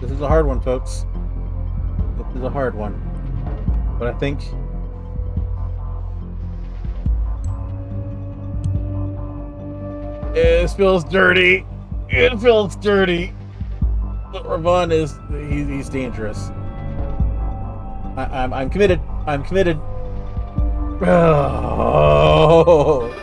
This is a hard one, folks. This is a hard one. But I think... It feels dirty. It feels dirty. But Ravon is... He's dangerous. I'm committed. I'm committed. Oh.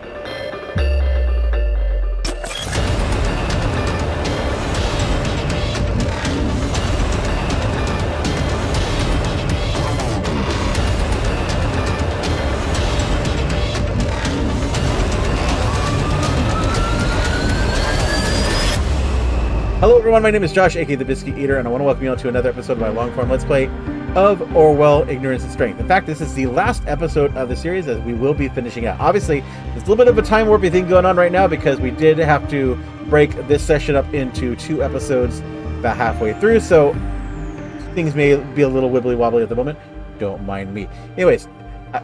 Hello everyone, my name is Josh, aka the Biscuit Eater, and I want to welcome you all to another episode of my long-form Let's Play of Orwell, Ignorance and Strength. In fact, this is the last episode of the series, as we will be finishing out. Obviously, there's a little bit of a time warpy thing going on right now, because we did have to break this session up into 2 episodes about halfway through, so things may be a little wibbly-wobbly at the moment. Don't mind me. Anyways,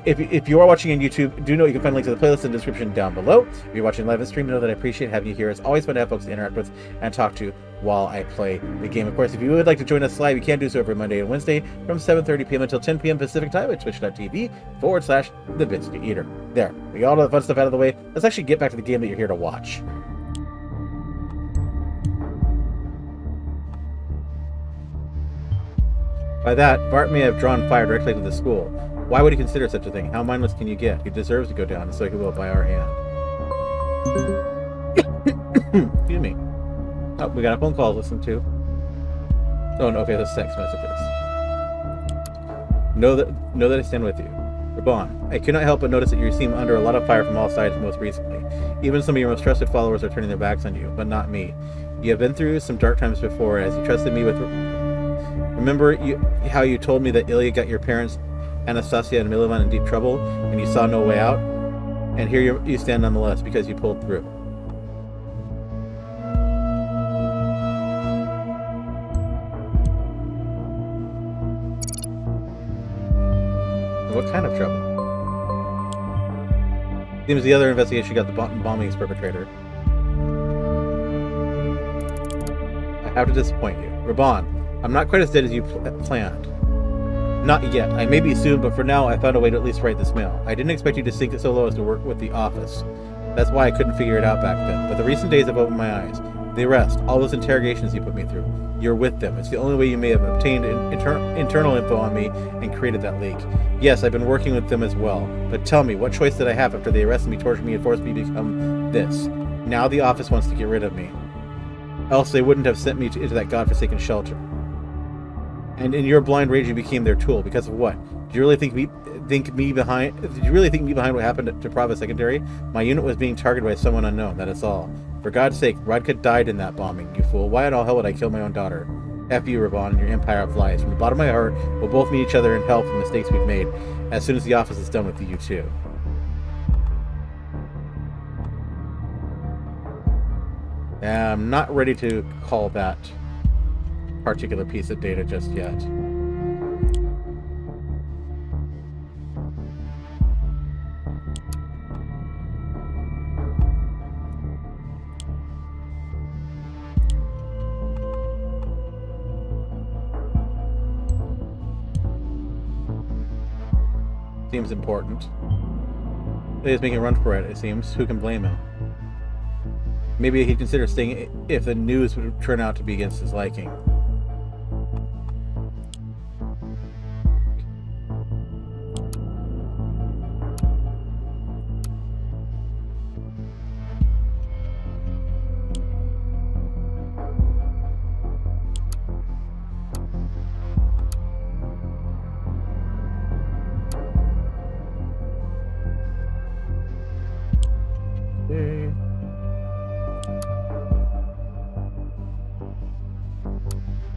if you are watching on YouTube, do know you can find links to the playlist in the description down below. If you're watching live on stream, know that I appreciate having you here. It's always fun to have folks to interact with and talk to while I play the game. Of course, if you would like to join us live, you can do so every Monday and Wednesday from 7:30 p.m. until 10 p.m. Pacific time at twitch.tv/The Biscuit Eater. There, we got all the fun stuff out of the way. Let's actually get back to the game that you're here to watch. By that, Bart may have drawn fire directly to the school. Why would he consider such a thing? How mindless can you get? He deserves to go down, and so he will by our hand. Excuse me. Oh, we got a phone call to listen to. Oh, no, okay, that's text messages. Know that I stand with you. Rabon, I cannot help but notice that you seem under a lot of fire from all sides most recently. Even some of your most trusted followers are turning their backs on you, but not me. You have been through some dark times before, as you trusted me with... Remember how you told me that Ilya got your parents, Anastasia and Milovan, in deep trouble, and you saw no way out? And here you stand nonetheless, because you pulled through. What kind of trouble? Seems the other investigation got the bombing's perpetrator. I have to disappoint you. Rabon, I'm not quite as dead as you planned. Not yet. I may be soon, but for now, I found a way to at least write this mail. I didn't expect you to sink so low as to work with the office. That's why I couldn't figure it out back then. But the recent days have opened my eyes. The arrest, all those interrogations you put me through. You're with them. It's the only way you may have obtained internal info on me and created that leak. Yes, I've been working with them as well. But tell me, what choice did I have after they arrested me, tortured me, and forced me to become this? Now the office wants to get rid of me. Else they wouldn't have sent me into that godforsaken shelter. And in your blind rage, you became their tool. Because of what? Did you really think me behind what happened to Prava Secondary? My unit was being targeted by someone unknown. That is all. For God's sake, Radka died in that bombing. You fool! Why in all hell would I kill my own daughter? F you, Rabon, and your empire of lies. From the bottom of my heart, we'll both meet each other in hell for the mistakes we've made. As soon as the office is done with you two. I'm not ready to call that particular piece of data just yet. Seems important. He's making a run for it seems. Who can blame him? Maybe he'd consider staying if the news would turn out to be against his liking.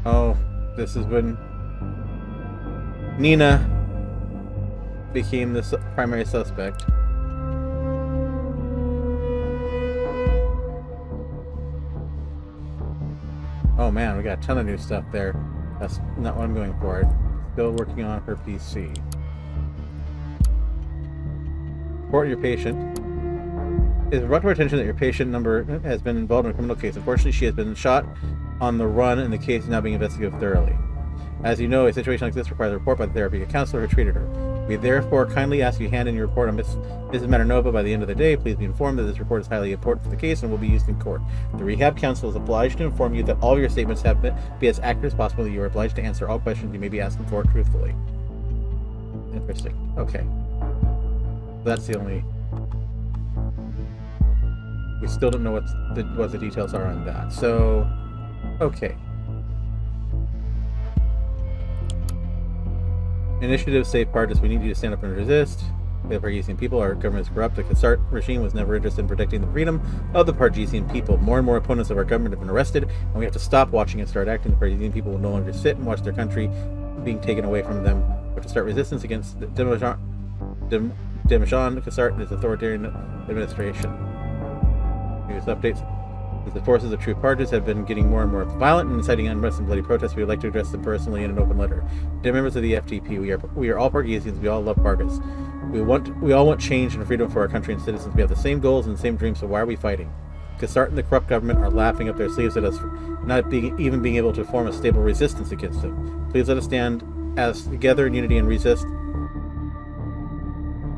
Oh, this is when Nina became the primary suspect. Oh man, we got a ton of new stuff there. That's not what I'm going for. Still working on her PC. Report your patient. It is brought to our attention that your patient number has been involved in a criminal case. Unfortunately, she has been shot on the run, and the case is now being investigated thoroughly. As you know, a situation like this requires a report by the therapeutic counselor who treated her. We therefore kindly ask you to hand in your report on Mrs. Maternova by the end of the day. Please be informed that this report is highly important for the case and will be used in court. The rehab counsel is obliged to inform you that all your statements have be as accurate as possible. You are obliged to answer all questions you may be asking for truthfully. Interesting. Okay. That's the only... We still don't know what the details are on that. So, okay. Initiative Safe Partis, we need you to stand up and resist. The Pargesian people, our government is corrupt. The Cassart regime was never interested in protecting the freedom of the Pargesian people. More and more opponents of our government have been arrested, and we have to stop watching and start acting. The Pargesian people will no longer sit and watch their country being taken away from them. We have to start resistance against the Demajan Cassart and his authoritarian administration. News updates. As the forces of true Partis have been getting more and more violent and inciting unrest and bloody protests, we would like to address them personally in an open letter. Dear members of the FDP, we are all Pargesians. We all love Partis. We all want change and freedom for our country and citizens. We have the same goals and the same dreams, so why are we fighting? Cassart and the corrupt government are laughing up their sleeves at us for not even being able to form a stable resistance against them. Please let us stand as together in unity and resist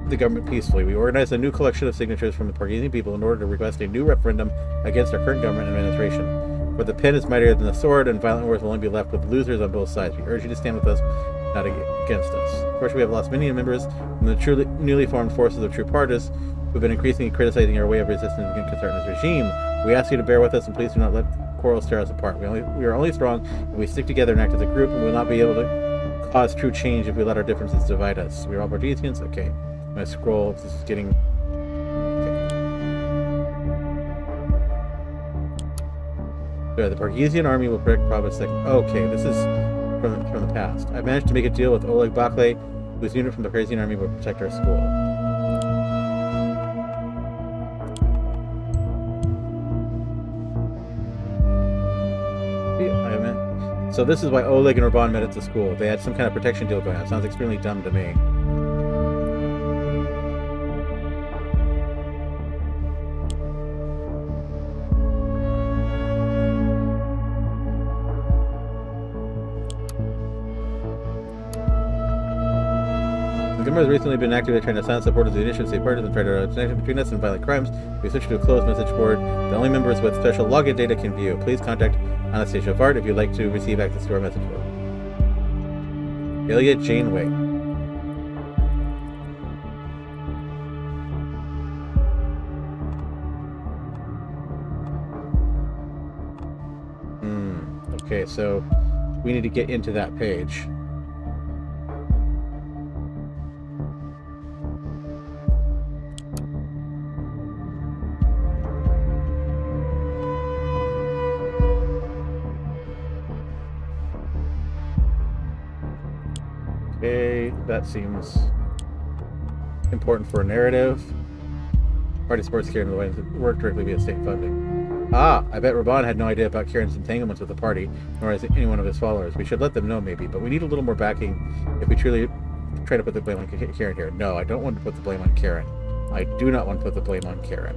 the government peacefully. We organized a new collection of signatures from the Pargesian people in order to request a new referendum against our current government and administration. For the pen is mightier than the sword, and violent wars will only be left with losers on both sides. We urge you to stand with us, not against us. Of course, we have lost many members from the newly formed forces of true Partis who have been increasingly criticizing our way of resistance against Cassart's regime. We ask you to bear with us, and please do not let quarrels tear us apart. We are only strong if we stick together and act as a group, and we will not be able to cause true change if we let our differences divide us. We are all Pargesians? Okay. I'm going to scroll. This is getting... Okay. The Pargesian army will protect Province Second. Okay, this is from the past. I managed to make a deal with Oleg Bakle, whose unit from the Pargesian army will protect our school. So this is why Oleg and Orban met at the school. They had some kind of protection deal going on. Sounds extremely dumb to me. The government has recently been actively trying to silence supporters of the initiative, say parties, and try to connection between us and violent crimes. We switched to a closed message board that only members with special login data can view. Please contact Anastasia Vart if you'd like to receive access to our message board. Ilya Janeway. Okay, so we need to get into that page. Okay, that seems important for a narrative. Party supports Karen in the way to work directly via state funding. Ah, I bet Raban had no idea about Karen's entanglements with the party, nor has any one of his followers. We should let them know, maybe, but we need a little more backing if we truly try to put the blame on Karen here. No, I don't want to put the blame on Karen. I do not want to put the blame on Karen.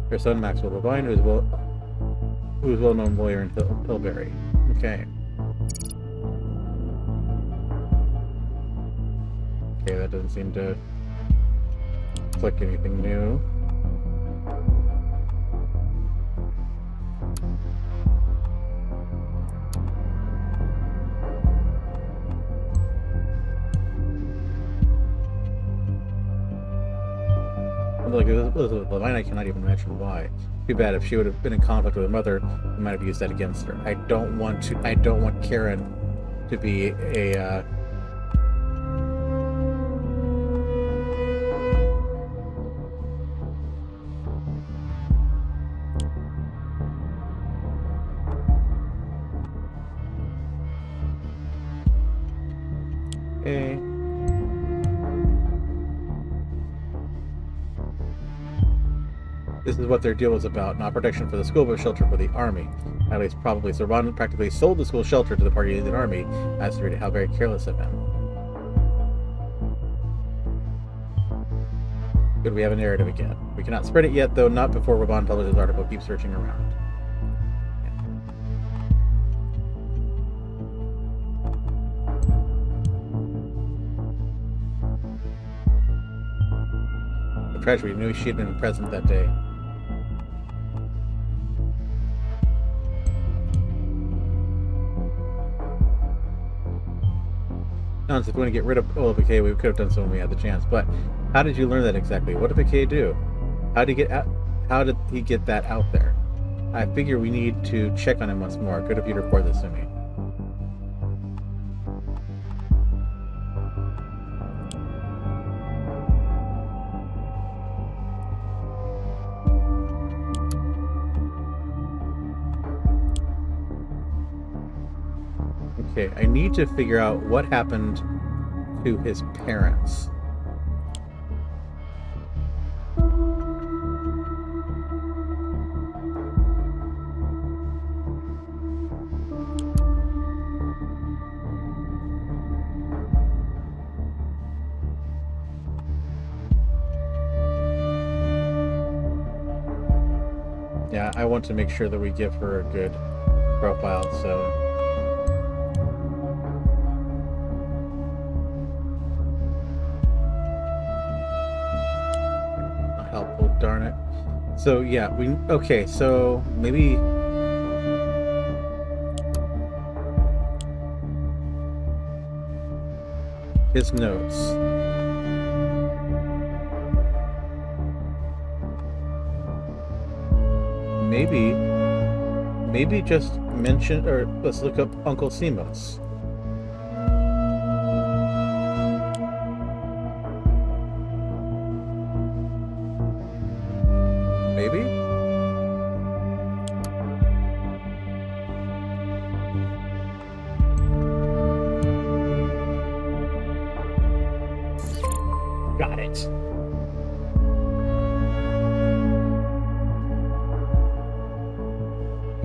Her son Maxwell Levine, who's well-known lawyer in Tilbury. Okay. Okay, that doesn't seem to click anything new. Like Elizabeth Levine, I cannot even imagine why. Too bad. If she would have been in conflict with her mother, we might have used that against her. I don't want Karen to be a okay. This is what their deal was about, not protection for the school, but shelter for the army. At least probably. So Ron practically sold the school shelter to the party of the army, as to read how very careless of him. Good, we have a narrative again. We cannot spread it yet, though not before Raban publishes his article. Keep searching around. The tragedy, we knew she had been present that day. If we want to get rid of Ola Piquet, we could have done so when we had the chance. But how did you learn that exactly? What did Piquet do? How did he get that out there? I figure we need to check on him once more. Good if you'd report this to me. Okay, I need to figure out what happened to his parents. Yeah, I want to make sure that we give her a good profile, so... helpful, darn it. So yeah, okay, so maybe his notes. Maybe just mention, or let's look up Uncle Simos. Maybe? Got it.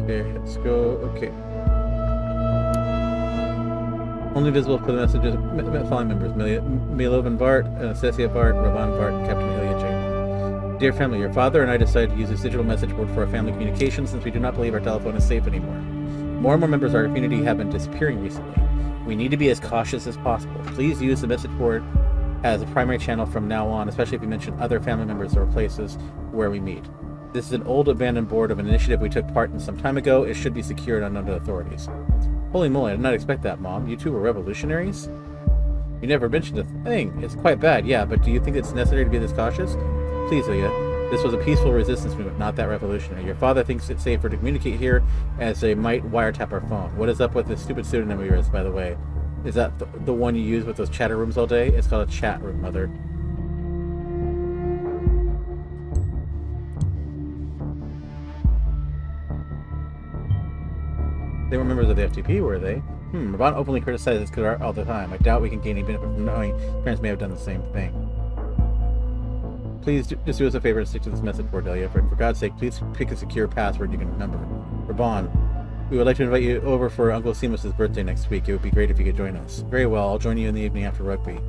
Okay, let's go. Okay. Only visible for the messages of following members: Milovan Vart, Cecia Vart, Ravan Vart, and Captain Ilya J. Dear family, your father and I decided to use this digital message board for our family communication since we do not believe our telephone is safe anymore. More and more members of our community have been disappearing recently. We need to be as cautious as possible. Please use the message board as a primary channel from now on, especially if you mention other family members or places where we meet. This is an old abandoned board of an initiative we took part in some time ago. It should be secured unknown to authorities. Holy moly, I did not expect that, Mom. You two were revolutionaries? You never mentioned a thing. It's quite bad, yeah, but do you think it's necessary to be this cautious? Please, Ilya. This was a peaceful resistance movement, not that revolutionary. Your father thinks it's safer to communicate here, as they might wiretap our phone. What is up with this stupid pseudonym of yours, by the way? Is that the one you use with those chatter rooms all day? It's called a chat room, Mother. They were members of the FTP, were they? Raban openly criticizes Kadar all the time. I doubt we can gain any benefit from knowing parents may have done the same thing. Please just do us a favor and stick to this message board, Delia. For God's sake, please pick a secure password you can remember. Raban, we would like to invite you over for Uncle Simos' birthday next week. It would be great if you could join us. Very well, I'll join you in the evening after rugby.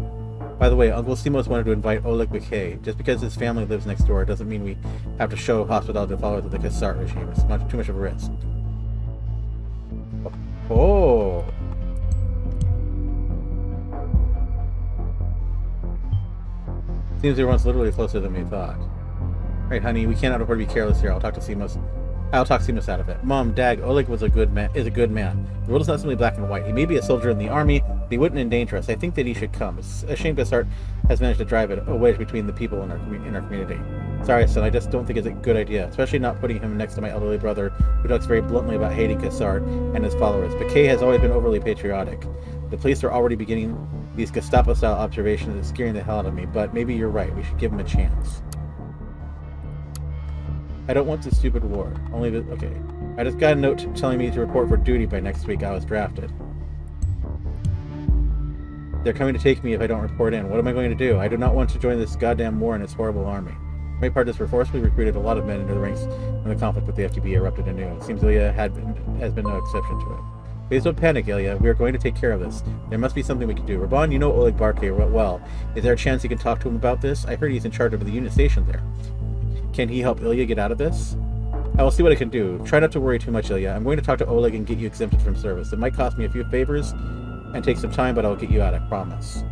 By the way, Uncle Simos wanted to invite Oleg Bakay. Just because his family lives next door doesn't mean we have to show hospitality to followers of the Kassart regime. It's too much of a risk. Oh. Seems everyone's literally closer than we thought. Right, honey, we cannot afford to be careless here. I'll talk Simos out of it. Mom, Dag, Oleg is a good man. The world is not simply black and white. He may be a soldier in the army, but he wouldn't endanger us. I think that he should come. It's a shame Kassart has managed to drive a wedge between the people in our community. Sorry, son, I just don't think it's a good idea, especially not putting him next to my elderly brother, who talks very bluntly about hating Kassart and his followers. But Kay has always been overly patriotic. The police are already beginning these Gestapo-style observations. It's scaring the hell out of me, but maybe you're right. We should give him a chance. I don't want this stupid war. Okay. I just got a note telling me to report for duty by next week. I was drafted. They're coming to take me if I don't report in. What am I going to do? I do not want to join this goddamn war and its horrible army. Many parties were forcibly recruited a lot of men into the ranks when the conflict with the FTB erupted anew. It seems Ilya has been no exception to it. Please don't panic, Ilya. We are going to take care of this. There must be something we can do. Raban, you know Oleg Barke well. Is there a chance you can talk to him about this? I heard he's in charge of the unit station there. Can he help Ilya get out of this? I will see what I can do. Try not to worry too much, Ilya. I'm going to talk to Oleg and get you exempted from service. It might cost me a few favors and take some time, but I'll get you out, I promise.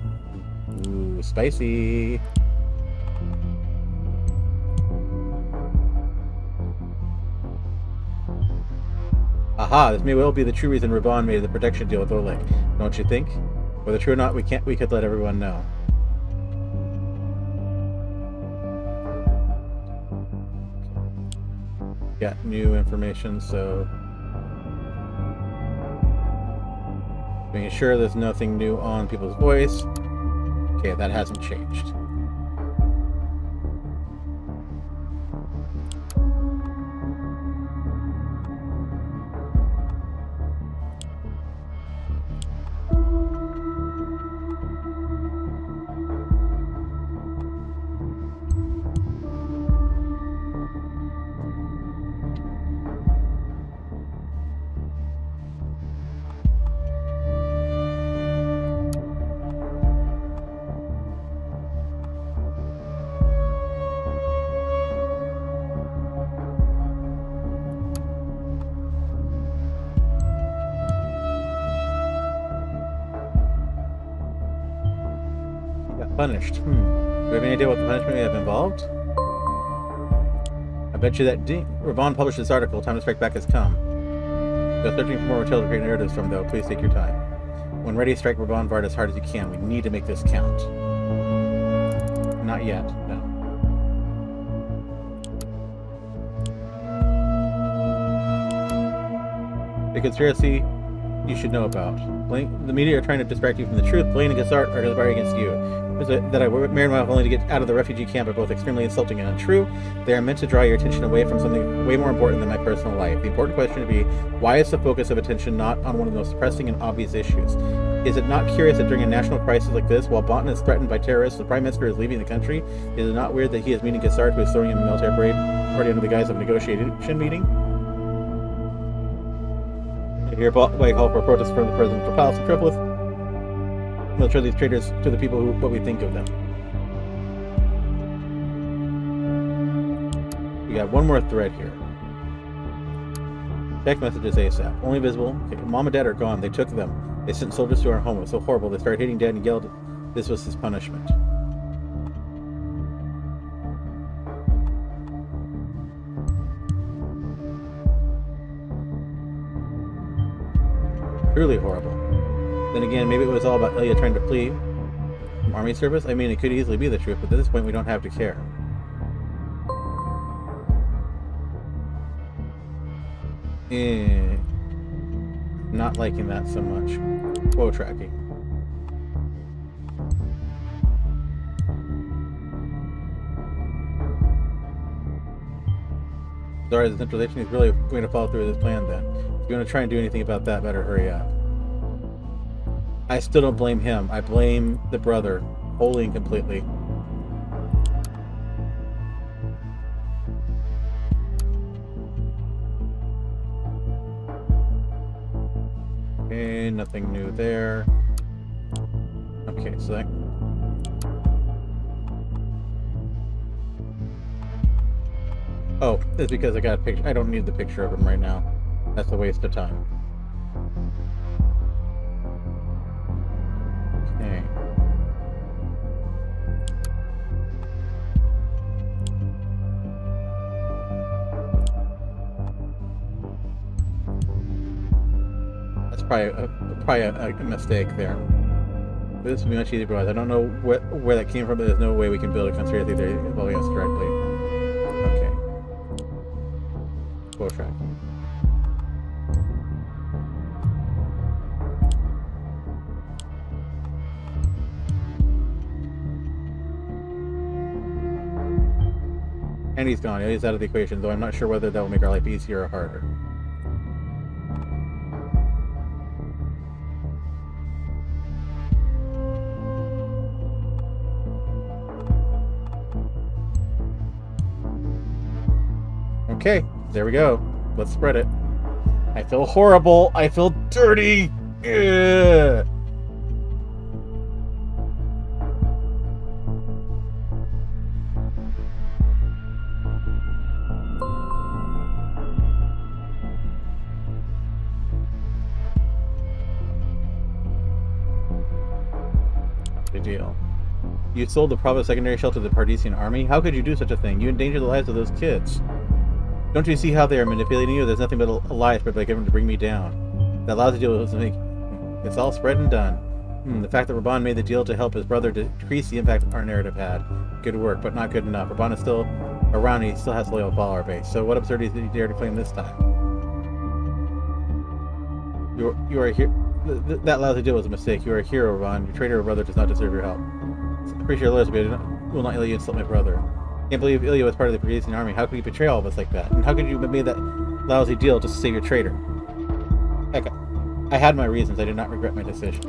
Ooh, spicy. Aha, this may well be the true reason Raban made the protection deal with Oleg, don't you think? Whether true or not, we could let everyone know. Got new information, so making sure there's nothing new on people's voice. Okay, that hasn't changed. Punished. Do you have any idea what the punishment may have involved? I bet you that Raban published this article. Time to strike back has come. Go searching for more tales to create narratives from, though. Please take your time. When ready, strike Raban Vard as hard as you can. We need to make this count. Not yet, no. The conspiracy you should know about. The media are trying to distract you from the truth. Blaine and Gassart are conspiring against you. That I married my wife only to get out of the refugee camp are both extremely insulting and untrue. They are meant to draw your attention away from something way more important than my personal life. The important question to be, why is the focus of attention not on one of the most pressing and obvious issues? Is it not curious that during a national crisis like this, while Bonton is threatened by terrorists, the Prime Minister is leaving the country? Is it not weird that he is meeting Gassart, who is throwing him a military party under the guise of a negotiation meeting? Here, by call for a protest from the presidential palace in Tripolis. We'll show these traitors to the people what we think of them. We got one more thread here. Text messages ASAP. Only visible. Okay, Mom and Dad are gone. They took them. They sent soldiers to our home. It was so horrible. They started hitting Dad and yelled this was his punishment. Truly horrible. Then again, maybe it was all about Ilya trying to flee from army service. I mean, it could easily be the truth, but at this point we don't have to care. Not liking that so much. Quo tracking. Sorry, the centralization is really going to follow through with this plan then. If you want to try and do anything about that, better hurry up. I still don't blame him. I blame the brother, wholly and completely. Okay, nothing new there. Okay, so that... Oh, it's because I got a picture. I don't need the picture of him right now. That's a waste of time. Okay. That's probably a mistake there. This would be much easier to realize. I don't know where that came from, but there's no way we can build a conspiracy theory involving us directly. Okay. Quo track. And he's gone. He's out of the equation, though I'm not sure whether that will make our life easier or harder. Okay, there we go. Let's spread it. I feel horrible. I feel dirty. Ugh. Big deal. You sold the Provo secondary shell to the Pardesian army? How could you do such a thing? You endanger the lives of those kids. Don't you see how they are manipulating you? There's nothing but a lie spread by government to bring me down. That lousy deal was to make... It's all spread and done. The fact that Raban made the deal to help his brother decrease the impact our narrative had. Good work, but not good enough. Raban is still around and he still has a loyal follower base. So what absurdity did he dare to claim this time? You are here. That lousy deal was a mistake. You are a hero, Raban. Your traitor brother does not deserve your help. Appreciate your loyalty, but I will not let you insult my brother. Can't believe Ilya was part of the Pardesian army. How could you betray all of us like that? And how could you have made that lousy deal just to save your traitor? Heck, I had my reasons. I did not regret my decisions.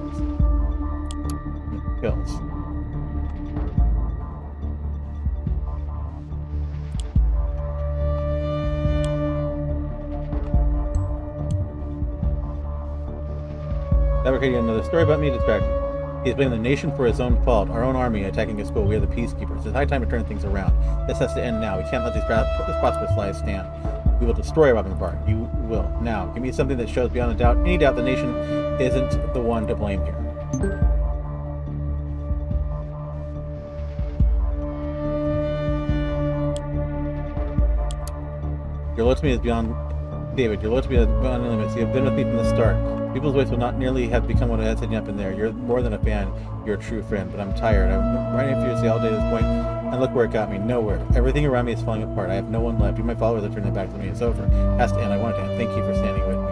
Kills. Fabricating another story about me distracted. He has blamed the nation for his own fault. Our own army attacking his school. We are the peacekeepers. It's high time to turn things around. This has to end now. We can't let these prosperous lies stand. We will destroy Robin Park. You will. Now, give me something that shows beyond a doubt, any doubt, the nation isn't the one to blame here. Your loyalty to me is beyond... David, your loyalty to me is beyond the limits. You have been with me from the start. People's voice will not nearly have become what it has ended up in there. You're more than a fan. You're a true friend. But I'm tired. I'm running furiously all day to this point, and look where it got me. Nowhere. Everything around me is falling apart. I have no one left. Even my followers are turning back to me. It's over. It has to end. I want it to end. Thank you for standing with me.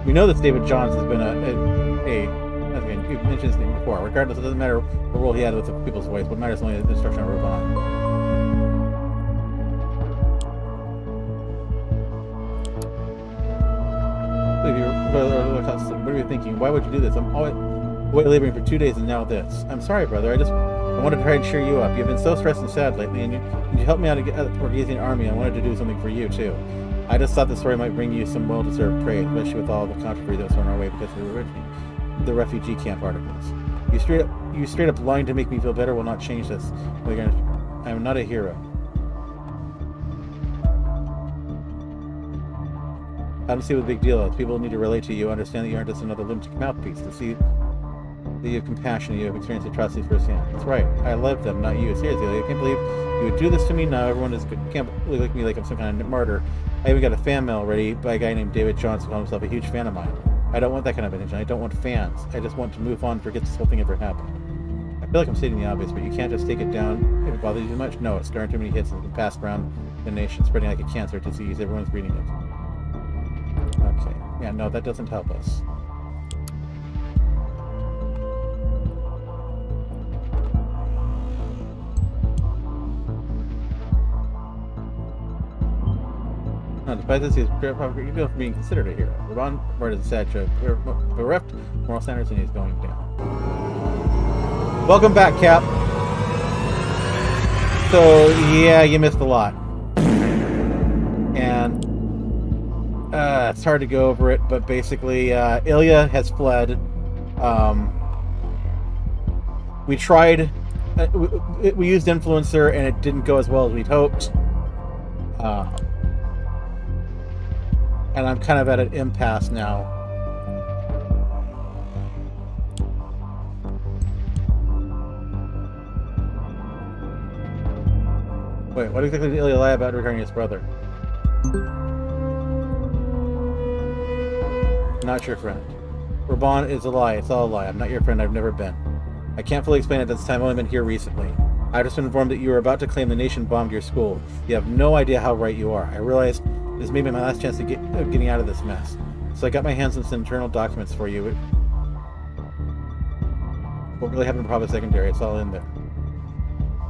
We know that David Johns has been again, you've mentioned his name before. Regardless, it doesn't matter what role he had with the people's voice. What matters is only the destruction of Raban. What are you thinking? Why would you do this? I'm always laboring for 2 days and now this. I'm sorry, brother. I wanted to try and cheer you up. You've been so stressed and sad lately, and you helped me out to get out of the Pardesian army. I wanted to do something for you too. I just thought the story might bring you some well-deserved praise, especially with all the controvery that was thrown our way because of the refugee camp articles. You straight up lying to make me feel better will not change this. I am not a hero. I don't see what the big deal is. People need to relate to you, understand that you aren't just another lunatic mouthpiece, to see that you have compassion, you have experienced atrocities firsthand. That's right. I love them, not you. Seriously, I can't believe you would do this to me now. Everyone can't look at me like I'm some kind of martyr. I even got a fan mail ready by a guy named David Johnson, who calls himself a huge fan of mine. I don't want that kind of attention. I don't want fans. I just want to move on and forget this whole thing ever happened. I feel like I'm stating the obvious, but you can't just take it down if it bothers you too much. No, it's scarring too many hits and it's been passed around the nation, spreading like a cancer disease. Everyone's reading it. Okay. Yeah, no, that doesn't help us. Now, despite this, he's for being considered a hero. Raban Bart is a sad joke. Bereft moral standards, and he's going down. Welcome back, Cap. So, yeah, you missed a lot. And it's hard to go over it, but basically, Ilya has fled. We tried, we used Influencer, and it didn't go as well as we'd hoped. And I'm kind of at an impasse now. Wait, what exactly did Ilya lie about regarding his brother? Not your friend. Raban is a lie. It's all a lie. I'm not your friend. I've never been. I can't fully explain it at this time. I've only been here recently. I've just been informed that you were about to claim the nation bombed your school. You have no idea how right you are. I realized this may be my last chance of getting out of this mess. So I got my hands on some internal documents for you. What really happened in Provo Secondary? It's all in there.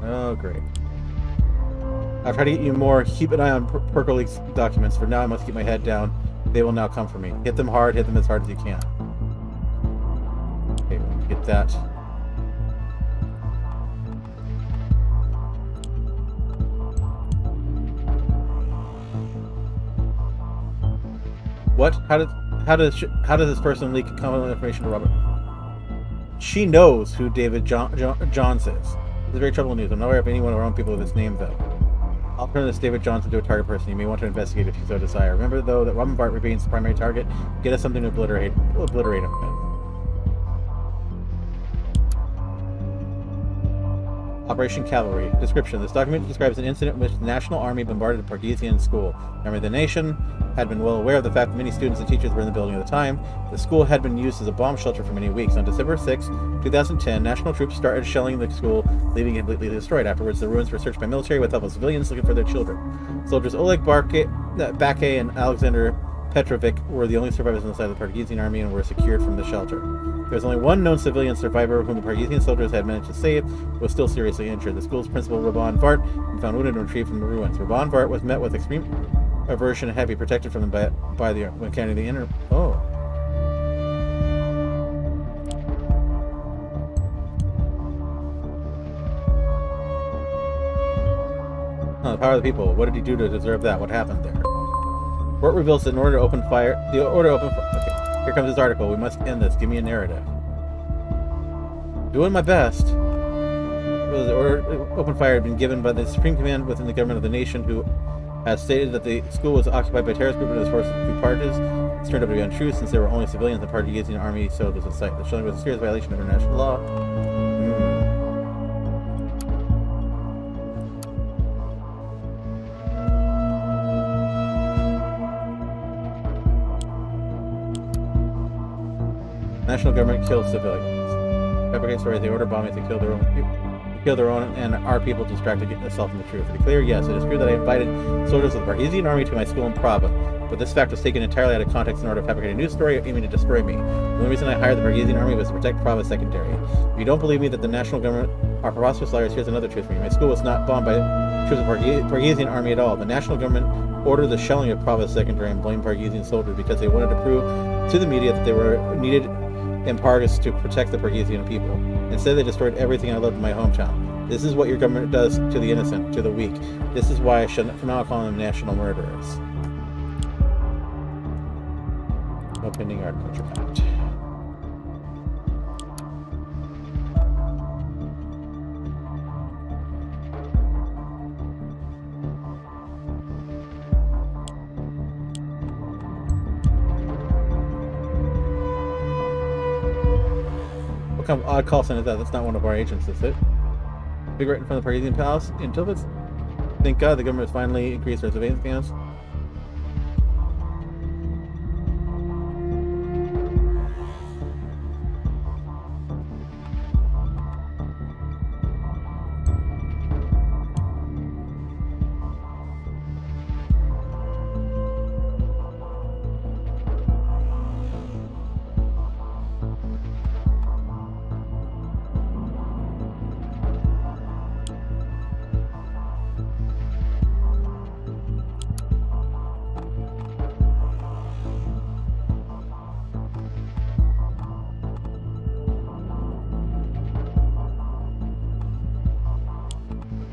Oh, great. I'll try to get you more. Keep an eye on Perkle Leaks documents. For now, I must keep my head down. They will now come for me. Hit them hard. Hit them as hard as you can. Okay, we get that. What? How does this person leak confidential information to Robert? She knows who David Johns is. This is very troubling news. I'm not aware of anyone of our own people with this name, though. I'll turn this David Johnson into a target person. You may want to investigate if you so desire. Remember, though, that Robin Bart remains the primary target. Get us something to obliterate him with. Operation Cavalry. Description. This document describes an incident in which the National Army bombarded a Pargesian school. Remember, the nation had been well aware of the fact that many students and teachers were in the building at the time. The school had been used as a bomb shelter for many weeks. On December 6, 2010, national troops started shelling the school, leaving it completely destroyed. Afterwards, the ruins were searched by military with help of civilians looking for their children. Soldiers Oleg Bake and Alexander Petrovic were the only survivors on the side of the Pargesian army and were secured from the shelter. There was only one known civilian survivor whom the Pargesian soldiers had managed to save, but was still seriously injured. The school's principal, Robon Vart, was found wounded and retrieved from the ruins. Robon Vart was met with extreme aversion and had to be protected from them by the when counting the inner. Oh. The power of the people. What did he do to deserve that? What happened there? Report reveals that in order to open fire, okay, here comes this article. We must end this. Give me a narrative. Doing my best. The order to open fire had been given by the supreme command within the government of the nation, who has stated that the school was occupied by terrorist group and was forced to two parties. This turned out to be untrue since there were only civilians in the Pargesian army, so it was a site. The shelling was a serious violation of international law. National government kills civilians. Fabricate stories. They order bombings to kill their own people. Kill their own and our people to distract themselves from the truth. To be clear, yes, it is true that I invited soldiers of the Pargesian army to my school in Prava, but this fact was taken entirely out of context in order to fabricate a news story aiming to destroy me. The only reason I hired the Pargesian army was to protect Prava Secondary. If you don't believe me that the national government are preposterous liars, here's another truth for you. My school was not bombed by troops of the Pargesian army at all. The national government ordered the shelling of Prava Secondary and blamed Pargesian soldiers because they wanted to prove to the media that they were needed in Pargas to protect the Pargesian people. Instead, they destroyed everything I loved in my hometown. This is what your government does to the innocent, to the weak. This is why I should from now call them national murderers. No pending agriculture act. What kind of odd call sign is that? That's not one of our agents, is it? Big right in front of the Pargesian Palace in Tilvitz. Thank God the government has finally increased their surveillance scans.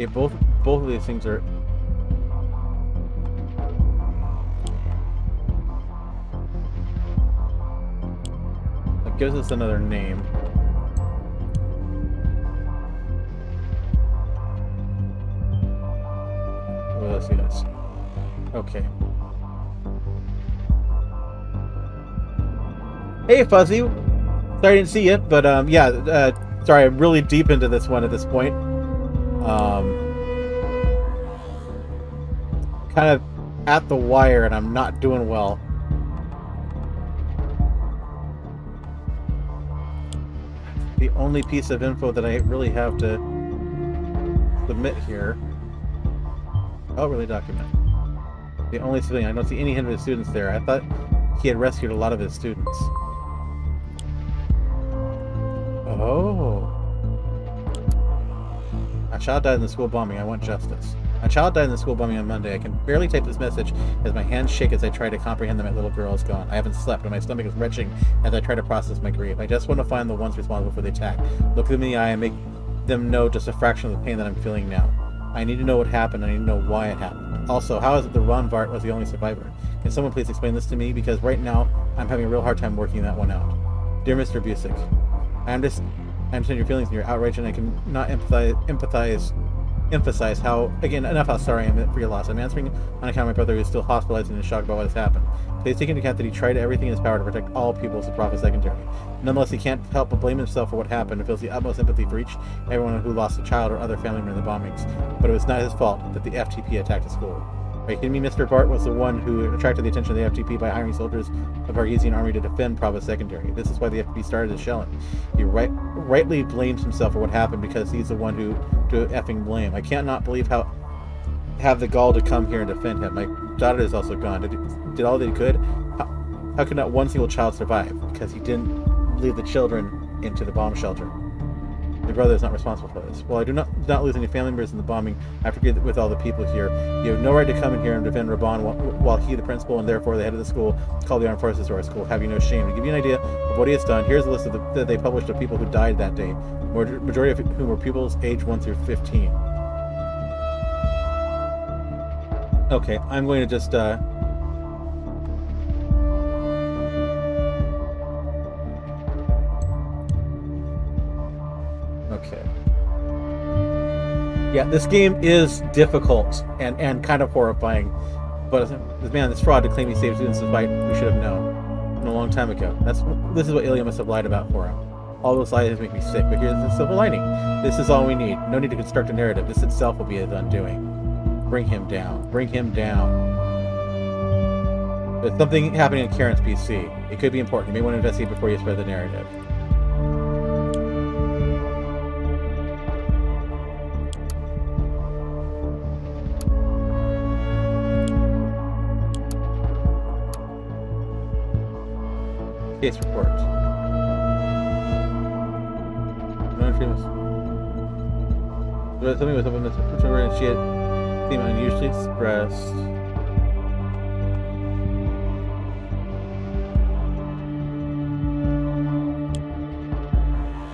Okay, both of these things are. That gives us another name. Well, let's see this. Okay. Hey, Fuzzy. Sorry I didn't see it, but yeah. Sorry, I'm really deep into this one at this point. Kind of at the wire, and I'm not doing well. The only piece of info that I really have to submit here. Oh, really document. The only civilian. I don't see any hint of his students there. I thought he had rescued a lot of his students. Oh. A child died in the school bombing. I want justice. My child died in the school bombing on Monday. I can barely type this message as my hands shake as I try to comprehend that my little girl is gone. I haven't slept and my stomach is retching as I try to process my grief. I just want to find the ones responsible for the attack, look them in the eye and make them know just a fraction of the pain that I'm feeling now. I need to know what happened. I need to know why it happened. Also, how is it that Ron Vart was the only survivor? Can someone please explain this to me? Because right now, I'm having a real hard time working that one out. Dear Mr. Busick, I understand your feelings and your outrage, and I cannot emphasize how, again, enough how sorry I am for your loss. I'm answering on account of my brother who is still hospitalized and in shock about what has happened. Please take into account that he tried everything in his power to protect all pupils of Bravo Secondary. Nonetheless, he can't help but blame himself for what happened and feels the utmost sympathy for everyone who lost a child or other family member in the bombings. But it was not his fault that the FTP attacked a school. Are you kidding me? Mr. Bart was the one who attracted the attention of the FTP by hiring soldiers of our Argesian army to defend Bravo Secondary. This is why the FTP started the shelling. He rightly blames himself for what happened because he's the one who to effing blame. I can't not believe have the gall to come here and defend him. My daughter is also gone. Did all that he could? How could not one single child survive? Because he didn't leave the children into the bomb shelter. My brother is not responsible for this. Well, I do not lose any family members in the bombing. I forget with all the people here. You have no right to come in here and defend Raban while he, the principal, and therefore the head of the school, called the armed forces to our school. Have you no shame? To give you an idea of what he has done, here's a list that they published of people who died that day, majority of whom were pupils aged 1 through 15. Okay, I'm going to just okay. Yeah, this game is difficult and kind of horrifying. But man, this fraud to claim he saved students despite we should have known a long time ago. This is what Ilya must have lied about for him. All those lies make me sick, but here's the silver lining. This is all we need. No need to construct a narrative. This itself will be his undoing. Bring him down. Bring him down. There's something happening in Karen's PC. It could be important. You may want to investigate before you spread the narrative. Case report. Something was up in this and she had seemed unusually expressed.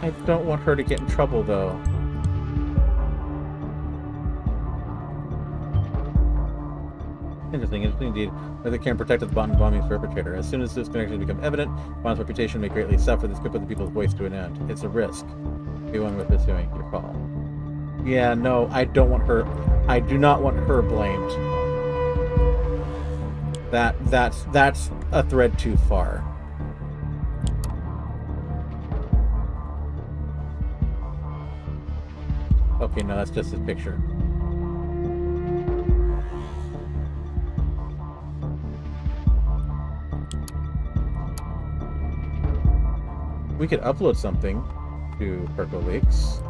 I don't want her to get in trouble, though. Interesting indeed. Whether Karen protected the bombing's perpetrator. As soon as this connection become evident, Bond's reputation may greatly suffer. This could put the people's voice to an end. It's a risk. Be one worth pursuing. Your call. Yeah, no, I don't want her. I do not want her blamed. That's a thread too far. Okay, no, that's just his picture. We could upload something to Percoleaks.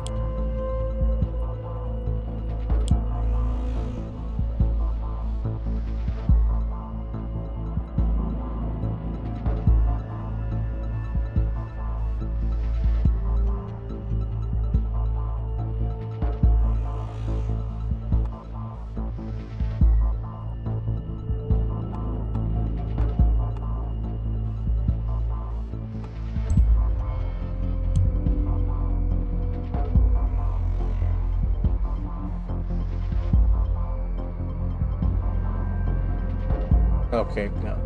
Okay, no.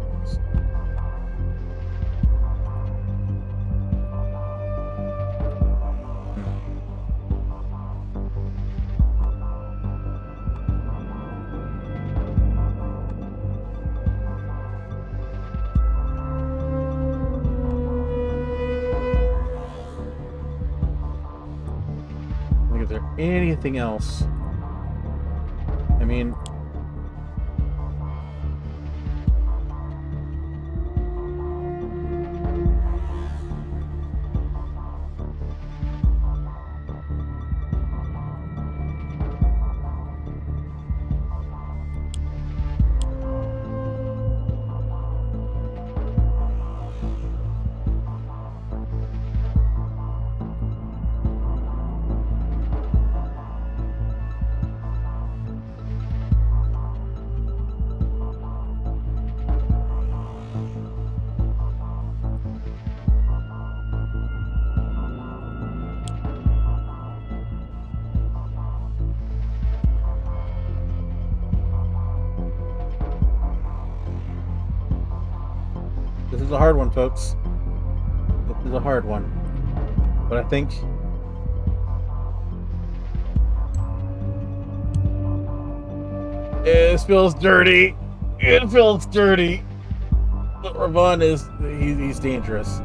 Is there anything else? I mean, is a hard one, folks. This is a hard one. But I think... It feels dirty. It feels dirty. But Ravon is... He's dangerous.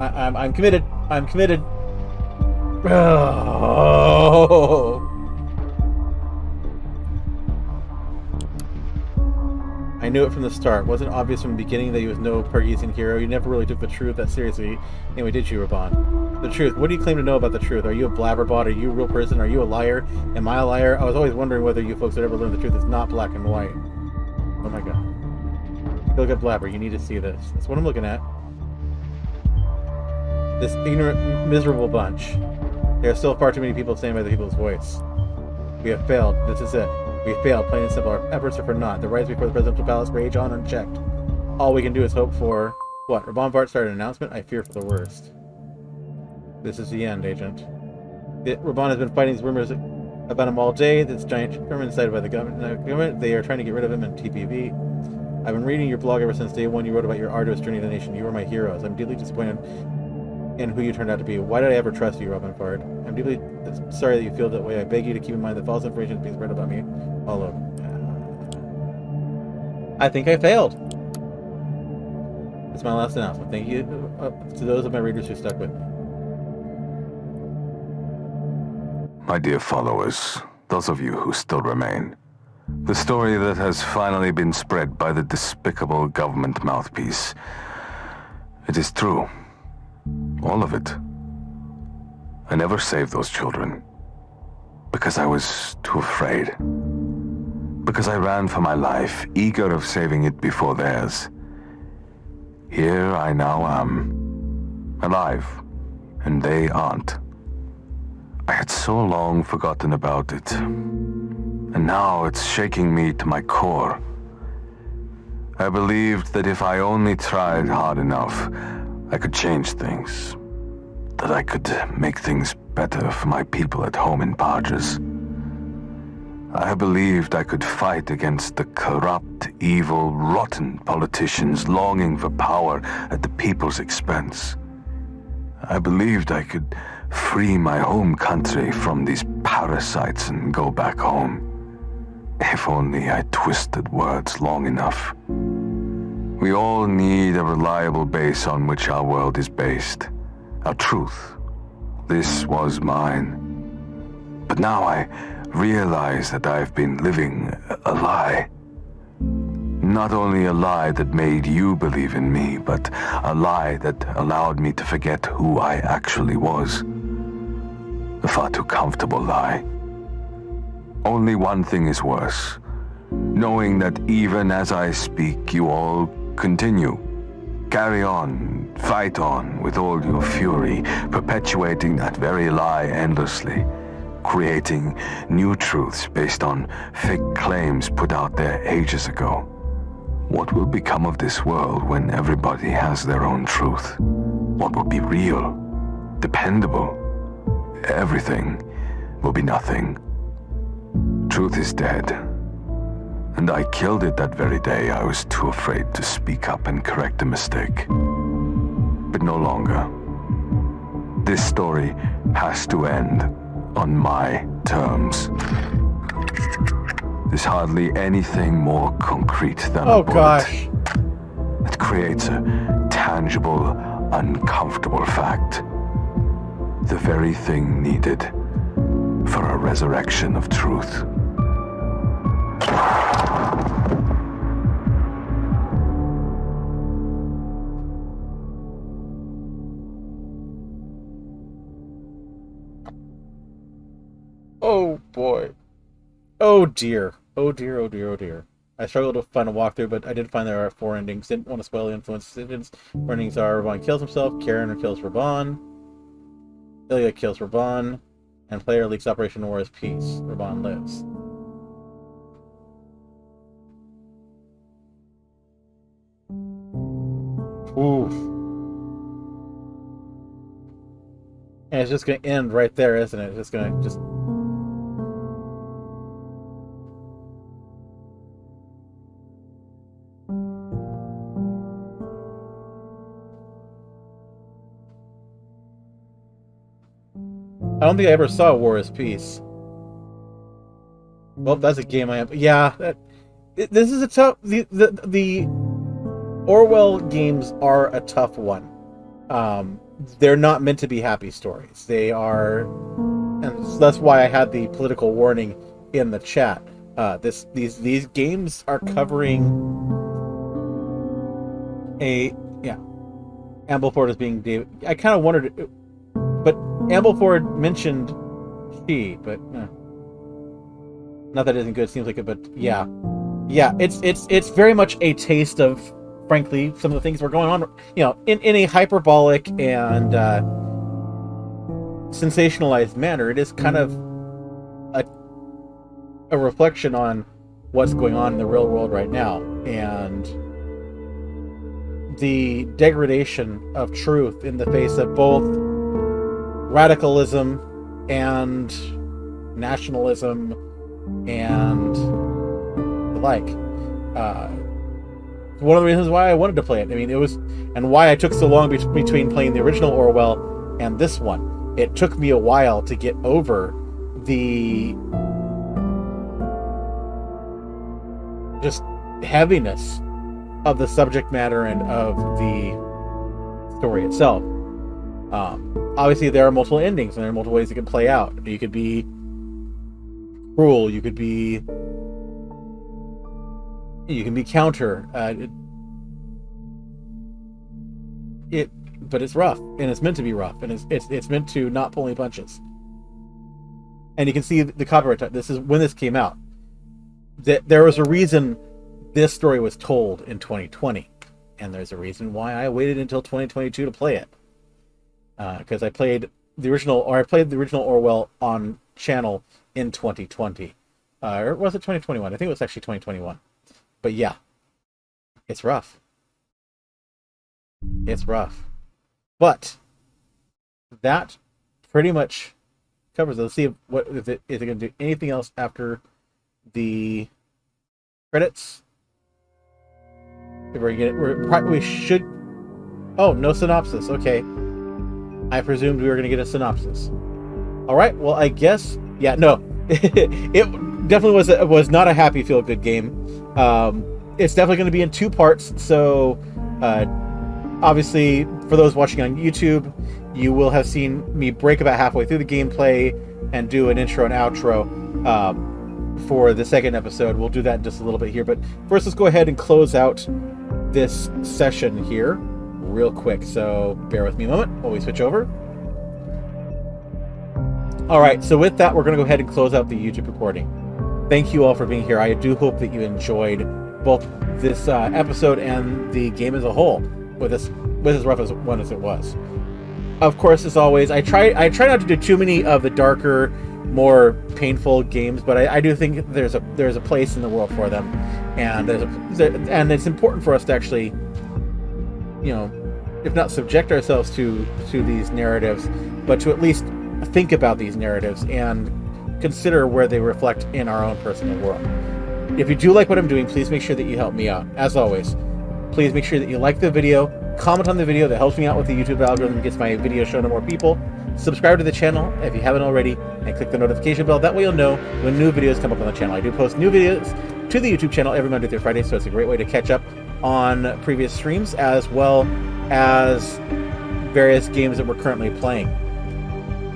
I'm committed. I'm committed. Oh. I knew it from the start. Wasn't obvious from the beginning that he was no Pargesian hero. You never really took the truth that seriously. Anyway, did you, Ravon? The truth. What do you claim to know about the truth? Are you a blabberbot? Are you a real person? Are you a liar? Am I a liar? I was always wondering whether you folks would ever learn the truth is not black and white. Oh my god. Look at Blabber. You need to see this. That's what I'm looking at. This ignorant, miserable bunch. There are still far too many people standing by the people's voice. We have failed. This is it. We failed, plain and simple. Our efforts are for naught. The rights before the presidential palace rage on unchecked. All we can do is hope for... What? Ravon Vart started an announcement? I fear for the worst. This is the end, Agent. Ravon has been fighting these rumors about him all day. This giant firm incited by the government. They are trying to get rid of him in TPV. I've been reading your blog ever since day one you wrote about your arduous journey to the nation. You were my heroes. I'm deeply disappointed in who you turned out to be. Why did I ever trust you, Ravon Vart? I'm deeply sorry that you feel that way. I beg you to keep in mind that false information is being spread about me all over. I think I failed. It's my last announcement. Thank you to those of my readers who stuck with me. My dear followers, those of you who still remain, the story that has finally been spread by the despicable government mouthpiece, it is true. All of it. I never saved those children. Because I was too afraid. Because I ran for my life, eager of saving it before theirs. Here I now am, alive, and they aren't. I had so long forgotten about it, and now it's shaking me to my core. I believed that if I only tried hard enough, I could change things, that I could make things better for my people at home in Parges. I believed I could fight against the corrupt, evil, rotten politicians longing for power at the people's expense. I believed I could free my home country from these parasites and go back home. If only I twisted words long enough. We all need a reliable base on which our world is based. Our truth. This was mine. But now I realize that I've been living a lie. Not only a lie that made you believe in me, but a lie that allowed me to forget who I actually was. A far too comfortable lie. Only one thing is worse. Knowing that even as I speak, you all continue. Carry on, fight on with all your fury, perpetuating that very lie endlessly. Creating new truths based on fake claims put out there ages ago. What will become of this world when everybody has their own truth? What will be real? Dependable? Everything will be nothing. Truth is dead. And I killed it that very day I was too afraid to speak up and correct a mistake. But no longer. This story has to end on my terms. There's hardly anything more concrete than a bullet. Gosh. It creates a tangible, uncomfortable fact. The very thing needed for a resurrection of truth. Oh boy. Oh dear. Oh dear, oh dear, oh dear. I struggled to find a walkthrough, but I did find there are 4 endings. Didn't want to spoil the influence decisions. Endings are Ravon kills himself, Karen kills Ravon, Ilya kills Ravon, and player leaks Operation War as Peace. Ravon lives. Oof. And it's just going to end right there, isn't it? It's just going to just... I don't think I ever saw War is Peace. Well, that's a game I have. Yeah, this is a tough. The Orwell games are a tough one. They're not meant to be happy stories. They are, and that's why I had the political warning in the chat. These games are covering a Ambleford as being David. I kind of wondered, but Ambleford mentioned she, but not that it isn't good. It seems like it, but yeah. It's very much a taste of, frankly, some of the things that were going on, in a hyperbolic and sensationalized manner. It is kind of a reflection on what's going on in the real world right now, and the degradation of truth in the face of both radicalism and nationalism and the like. One of the reasons why I wanted to play it. I mean, it was, and why I took so long between playing the original Orwell and this one. It took me a while to get over the just heaviness of the subject matter and of the story itself. Obviously, there are multiple endings and there are multiple ways it can play out. You could be cruel. You can be counter. But it's rough, and it's meant to be rough, and it's meant to not pull any punches. And you can see the copyright. This is when this came out. That there was a reason this story was told in 2020, and there's a reason why I waited until 2022 to play it. Because I played the original Orwell on channel in 2020, or was it 2021? I think it was actually 2021. But yeah, it's rough. It's rough. But that pretty much covers it. Let's see if it going to do anything else after the credits. We should. Oh, no synopsis. Okay. I presumed we were going to get a synopsis. All right. Well, I guess. Yeah. No. It definitely was not a happy feel good game. It's definitely going to be in 2 parts. So, obviously, for those watching on YouTube, you will have seen me break about halfway through the gameplay and do an intro and outro for the second episode. We'll do that in just a little bit here. But first, let's go ahead and close out this session here real quick. So bear with me a moment while we switch over. All right. So with that, we're going to go ahead and close out the YouTube recording. Thank you all for being here. I do hope that you enjoyed both this episode and the game as a whole, with as rough as one as it was. Of course, as always, I try not to do too many of the darker, more painful games, but I do think there's a place in the world for them, and and it's important for us to actually, if not subject ourselves to these narratives, but to at least think about these narratives and consider where they reflect in our own personal world. If you do like what I'm doing, please make sure that you help me out. As always, please make sure that you like the video, comment on the video. That helps me out with the YouTube algorithm, gets my video shown to more people. Subscribe to the channel if you haven't already, and click the notification bell. That way you'll know when new videos come up on the channel. I do post new videos to the YouTube channel every Monday through Friday, so it's a great way to catch up on previous streams as well as various games that we're currently playing.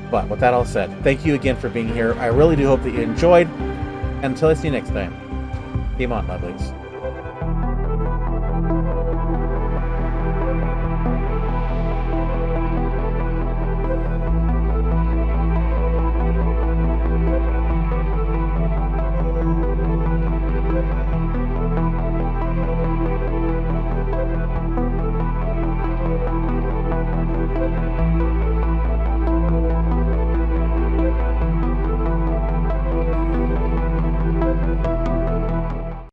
But with that all said, thank you again for being here. I really do hope that you enjoyed. And until I see you next time, game on, lovelies.